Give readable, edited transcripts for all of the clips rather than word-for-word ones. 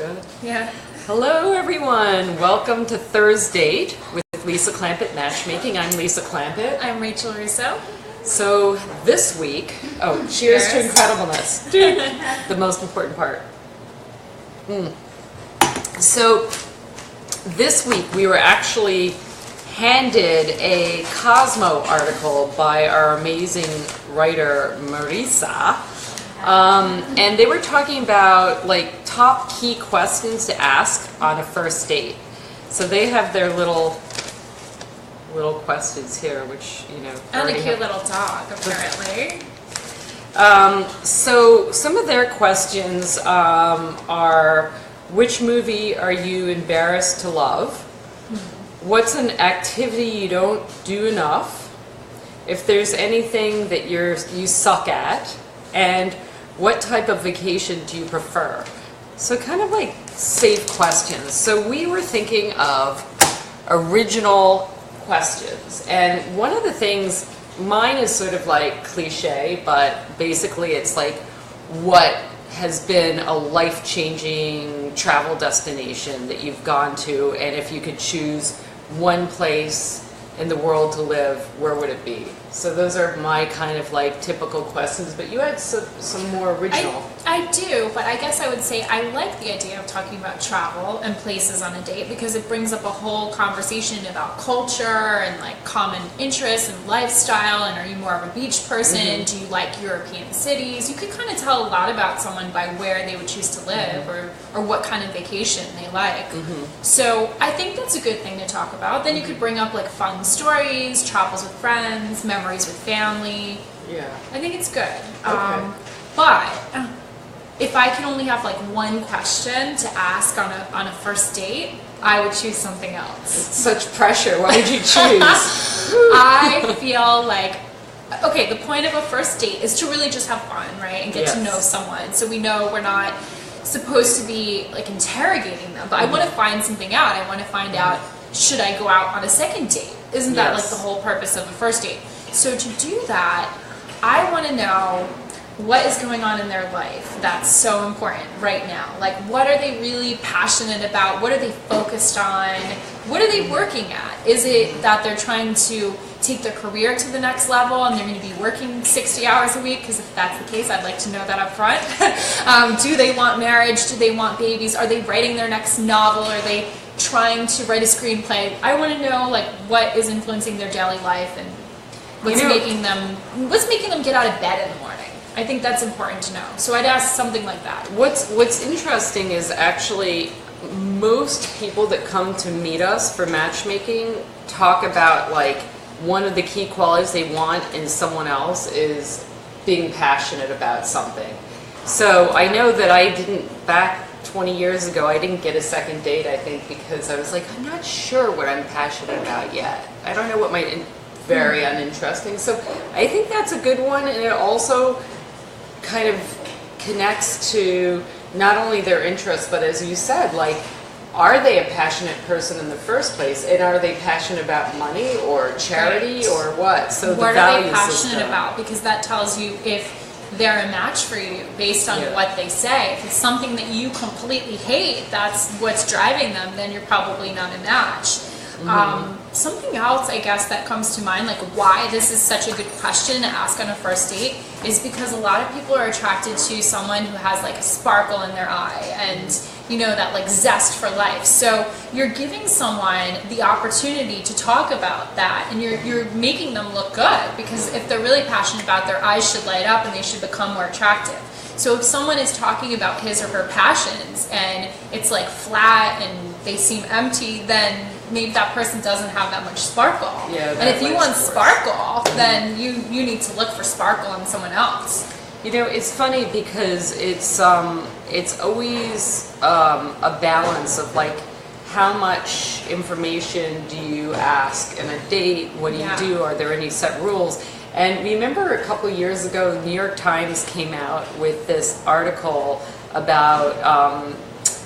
Good. Yeah. Hello, everyone. Welcome to Thursday with Lisa Clampett Matchmaking. I'm Lisa Clampett. I'm Rachel Russo. So this week, cheers to incredibleness. The most important part. So this week we were actually handed a Cosmo article by our amazing writer Marisa. And they were talking about like top key questions to ask on a first date. So they have their little questions here, which And a cute little dog, apparently. So some of their questions are: which movie are you embarrassed to love? What's an activity you don't do enough? If there's anything that you suck at, and what type of vacation do you prefer? So kind of like safe questions. So we were thinking of original questions. And one of the things, mine is sort of like cliche, but basically it's like, what has been a life-changing travel destination that you've gone to, and if you could choose one place in the world to live, where would it be? So those are my kind of like typical questions, but you had some more original. I do, but I guess I would say I like the idea of talking about travel and places on a date because it brings up a whole conversation about culture and like common interests and lifestyle, and are you more of a beach person? Do you like European cities? You could kind of tell a lot about someone by where they would choose to live or what kind of vacation they like. So I think that's a good thing to talk about. Then you could bring up like fun stories, travels with friends, memories with family. Yeah. I think it's good. Okay. But if I can only have like one question to ask on a first date, I would choose something else. Such pressure. What would you choose? I feel like, okay, the point of a first date is to really just have fun, right? And get to know someone. So we know we're not supposed to be like interrogating them, but I want to find something out. I want to find out, should I go out on a second date? Isn't that like the whole purpose of a first date? So to do that, I want to know what is going on in their life that's so important right now. Like, what are they really passionate about? What are they focused on? What are they working at? Is it that they're trying to take their career to the next level and they're going to be working 60 hours a week? Because if that's the case, I'd like to know that up front. Do they want marriage? Do they want babies? Are they writing their next novel? Are they trying to write a screenplay? I want to know like what is influencing their daily life and what's making them get out of bed in the morning. I think that's important to know. So I'd ask something like that. What's interesting is actually most people that come to meet us for matchmaking talk about like one of the key qualities they want in someone else is being passionate about something. So I know that I didn't, back 20 years ago, I didn't get a second date, I think, because I was like, I'm not sure what I'm passionate about yet. I don't know what might very uninteresting. So I think that's a good one, and it also kind of connects to not only their interests, but as you said, like, are they a passionate person in the first place, and are they passionate about money or charity or what? So what the value are they passionate system. about? Because that tells you if they're a match for you based on what they say. If it's something that you completely hate, that's what's driving them, then you're probably not a match. Something else, I guess, that comes to mind, like why this is such a good question to ask on a first date, is because a lot of people are attracted to someone who has like a sparkle in their eye and that like zest for life. So you're giving someone the opportunity to talk about that, and you're making them look good, because if they're really passionate about it, their eyes should light up and they should become more attractive. So if someone is talking about his or her passions and it's like flat and they seem empty, then maybe that person doesn't have that much sparkle. And if you want sparkle, then you need to look for sparkle in someone else. It's funny because it's always a balance of like, how much information do you ask in a date? What do you do? Are there any set rules? And remember a couple years ago, the New York Times came out with this article about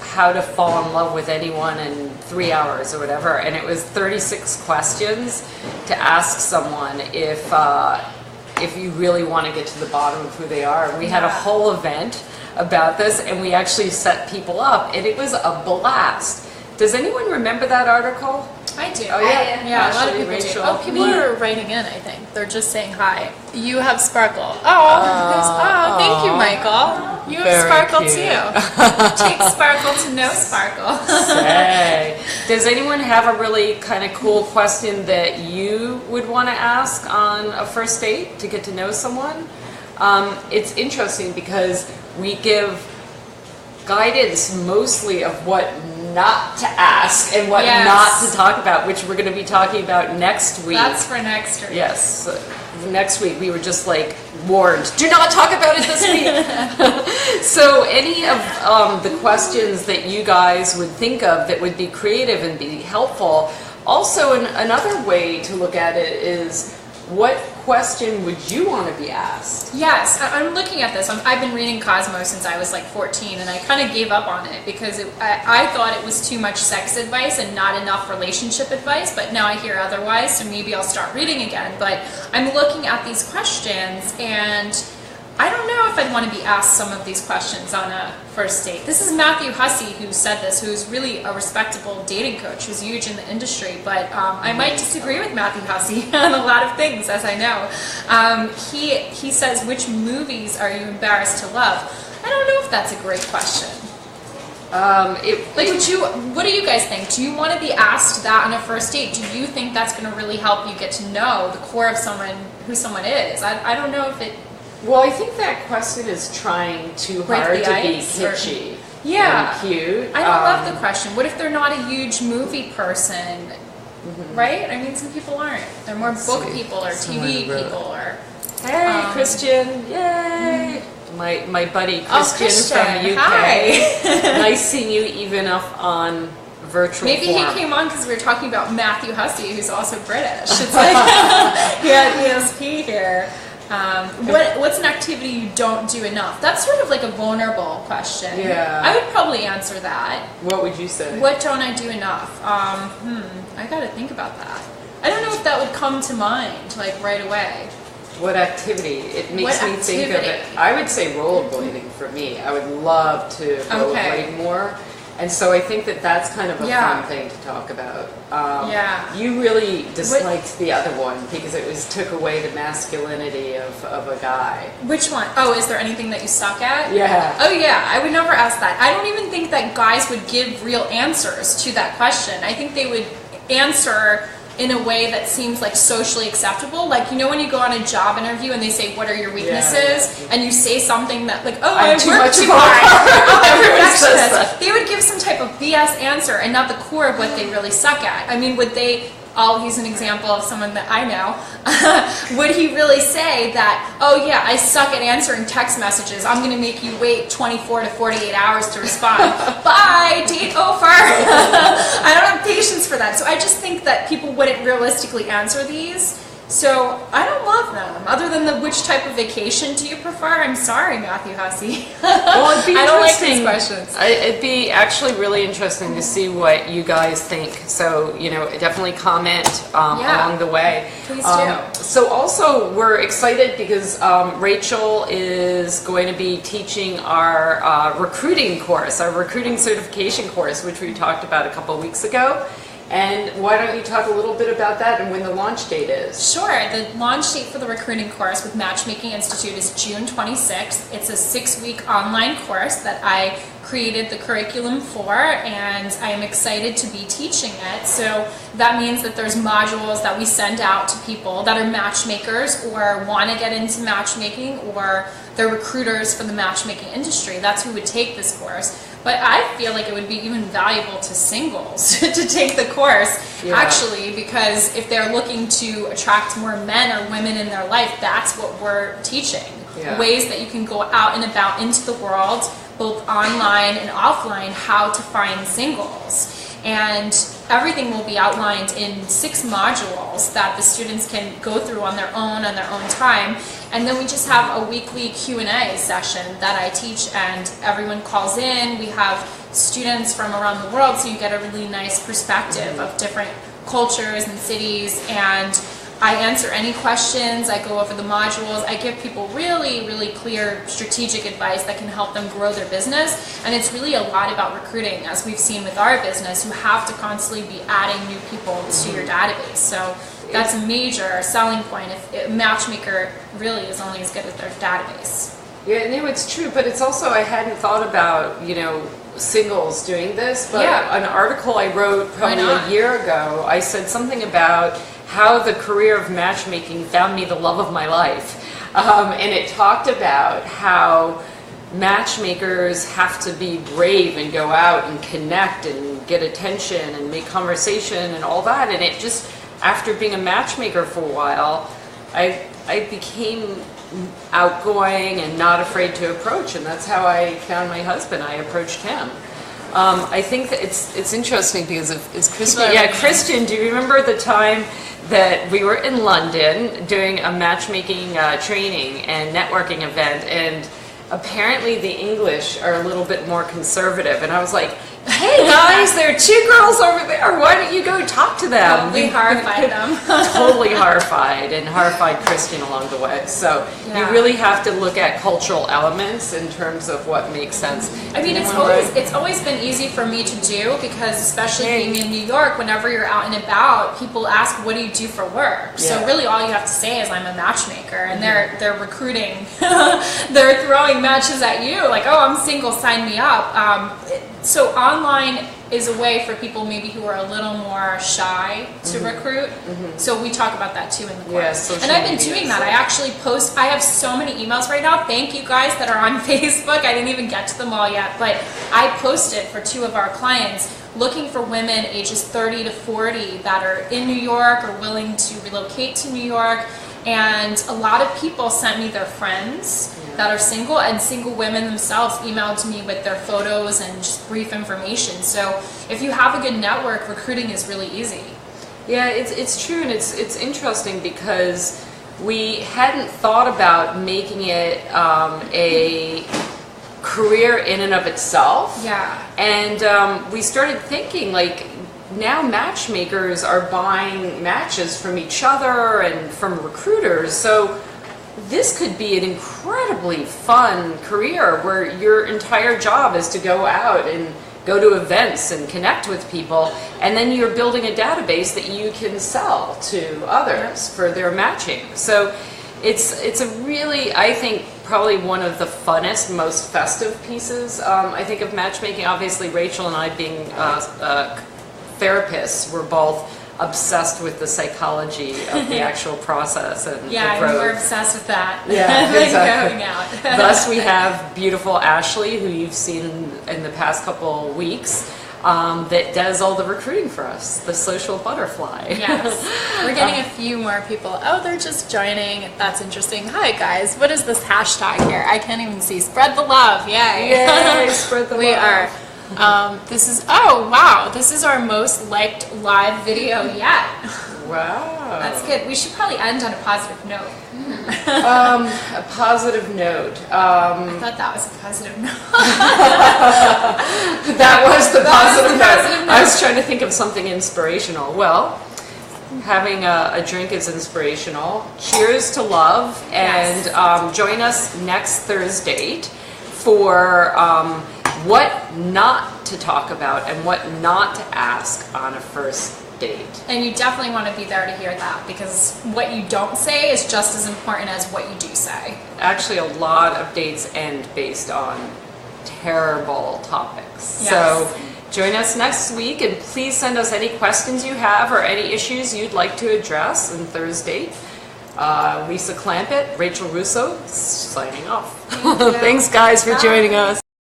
how to fall in love with anyone in 3 hours or whatever, and it was 36 questions to ask someone if you really want to get to the bottom of who they are. We had a whole event about this, and we actually set people up, and it was a blast. Does anyone remember that article? I do. Oh yeah, Yeah, a lot of Actually, people do. Rachel. Oh, people are writing in, I think. They're just saying hi. You have sparkle. Oh, thank you, Michael. You have Very sparkle cute. too. Take sparkle to no sparkle. Say. Does anyone have a really kind of cool question that you would want to ask on a first date to get to know someone? It's interesting because we give guidance mostly of what not to ask and what Yes. not to talk about, which we're going to be talking about next week. That's for next week. Yes, next week we were just like warned, do not talk about it this week. So any of the questions that you guys would think of that would be creative and be helpful. Also, another way to look at it is, what question would you want to be asked? Yes, I'm looking at this. I've been reading Cosmo since I was like 14, and I kind of gave up on it because I thought it was too much sex advice and not enough relationship advice, but now I hear otherwise, so maybe I'll start reading again. But I'm looking at these questions, and I don't know if I'd want to be asked some of these questions on a first date. This is Matthew Hussey who said this, who's really a respectable dating coach, who's huge in the industry, but I might disagree with Matthew Hussey on a lot of things, as I know. He says, which movies are you embarrassed to love? I don't know if that's a great question. What do you guys think? Do you want to be asked that on a first date? Do you think that's going to really help you get to know the core of someone, who someone is? I don't know if it... Well, I think that question is trying too Break hard the to be ice, or- kitschy Yeah. and cute. I don't love the question. What if they're not a huge movie person, right? I mean, some people aren't. They're more book see. people or Someone TV wrote- people or... Hey, Christian! Yay! My buddy Christian, Christian, from UK. hi. Nice seeing you even up on virtual Maybe form. he came on because we were talking about Matthew Hussey, who's also British. It's like he had ESP here. What's an activity you don't do enough? That's sort of like a vulnerable question. Yeah. I would probably answer that. What would you say? What don't I do enough? I gotta think about that. I don't know if that would come to mind like right away. What activity? It makes What me think of activity? it. I would say rollerblading for me. I would love to rollerblade more. And so I think that that's kind of a Yeah. fun thing to talk about. Yeah. You really disliked the other one because it took away the masculinity of a guy. Which one? Oh, is there anything that you suck at? Yeah. Oh yeah, I would never ask that. I don't even think that guys would give real answers to that question. I think they would answer in a way that seems like socially acceptable. Like, you know, when you go on a job interview and they say, what are your weaknesses? Yeah. And you say something that like, oh, I'm I too work much too of a hard. Oh, I'm Everyone says perfectionist. that. They would give some type of BS answer and not the core of what they really suck at. I mean, would they... he's an example of someone that I know. Would he really say that, oh yeah, I suck at answering text messages. I'm going to make you wait 24 to 48 hours to respond. Bye, date over. I don't have patience for that. So I just think that people wouldn't realistically answer these. So I don't love them. Other than the which type of vacation do you prefer? I'm sorry, Matthew Hussey. Well, it'd be I don't like interesting. these questions. It'd be actually really interesting to see what you guys think. So, definitely comment Yeah. along the way. Please do. So also, we're excited because Rachel is going to be teaching our recruiting course, our recruiting certification course, which we talked about a couple weeks ago. And why don't you talk a little bit about that and when the launch date is? Sure. The launch date for the recruiting course with Matchmaking Institute is June 26th. It's a 6-week online course that I created the curriculum for, and I am excited to be teaching it. So that means that there's modules that we send out to people that are matchmakers or want to get into matchmaking, or they're recruiters for the matchmaking industry. That's who would take this course. But I feel like it would be even valuable to singles to take the course, Yeah. actually, because if they're looking to attract more men or women in their life, that's what we're teaching. Yeah. Ways that you can go out and about into the world, both online and offline, how to find singles. And everything will be outlined in 6 modules that the students can go through on their own time. And then we just have a weekly Q&A session that I teach, and everyone calls in. We have students from around the world, so you get a really nice perspective of different cultures and cities. And I answer any questions, I go over the modules, I give people really, really clear strategic advice that can help them grow their business. And it's really a lot about recruiting, as we've seen with our business. You have to constantly be adding new people to your database. So that's a major selling point. If a matchmaker really is only as good as their database. Yeah, no, it's true, but it's also, I hadn't thought about, singles doing this, but an article I wrote probably a year ago, I said something about how the career of matchmaking found me the love of my life. And it talked about how matchmakers have to be brave and go out and connect and get attention and make conversation and all that. And it just, after being a matchmaker for a while, I became outgoing and not afraid to approach, and that's how I found my husband. I approached him. I think that it's interesting because it's Christian. Yeah, Christian, do you remember the time that we were in London doing a matchmaking training and networking event, and apparently the English are a little bit more conservative, and I was like, hey guys, there are two girls over there, why don't you go talk to them? We horrified them. Totally horrified, and horrified Christian along the way. So you really have to look at cultural elements in terms of what makes sense. I mean, it's always been easy for me to do, because especially being in New York, whenever you're out and about, people ask, what do you do for work? So really all you have to say is, I'm a matchmaker, and they're recruiting, they're throwing matches at you, like, oh, I'm single, sign me up. So online is a way for people maybe who are a little more shy to recruit. So we talk about that too in the course. And I've been doing that. I actually post, I have so many emails right now. Thank you guys that are on Facebook. I didn't even get to them all yet, but I posted for 2 of our clients looking for women ages 30 to 40 that are in New York or willing to relocate to New York. And a lot of people sent me their friends that are single, and single women themselves emailed me with their photos and just brief information. So if you have a good network, recruiting is really easy. Yeah, it's true, and it's interesting because we hadn't thought about making it a career in and of itself. Yeah. And we started thinking, like, now matchmakers are buying matches from each other and from recruiters, so this could be an incredibly fun career where your entire job is to go out and go to events and connect with people, and then you're building a database that you can sell to others for their matching. So it's a really, I think, probably one of the funnest, most festive pieces, I think, of matchmaking. Obviously, Rachel and I being therapists, we're both obsessed with the psychology of the actual process and the growth. We're obsessed with that. Yeah, exactly. Going out. Thus, we have beautiful Ashley, who you've seen in the past couple weeks, that does all the recruiting for us, the social butterfly. Yes. We're getting a few more people. Oh, they're just joining. That's interesting. Hi, guys. What is this hashtag here? I can't even see. Spread the love. Yay. Yay, spread the love. We are. This is, oh, wow. This is our most liked live video yet. Wow. That's good. We should probably end on a positive note. A positive note. I thought that was a positive note. That was the positive note. I was trying to think of something inspirational. Well, having a drink is inspirational. Cheers to love, and join us next Thursday for what not to talk about and what not to ask on a first date. And you definitely want to be there to hear that, because what you don't say is just as important as what you do say. Actually, a lot of dates end based on terrible topics. Yes. So join us next week, and please send us any questions you have or any issues you'd like to address on Thursday. Lisa Clampett, Rachel Russo, signing off. Thanks, guys, for joining us.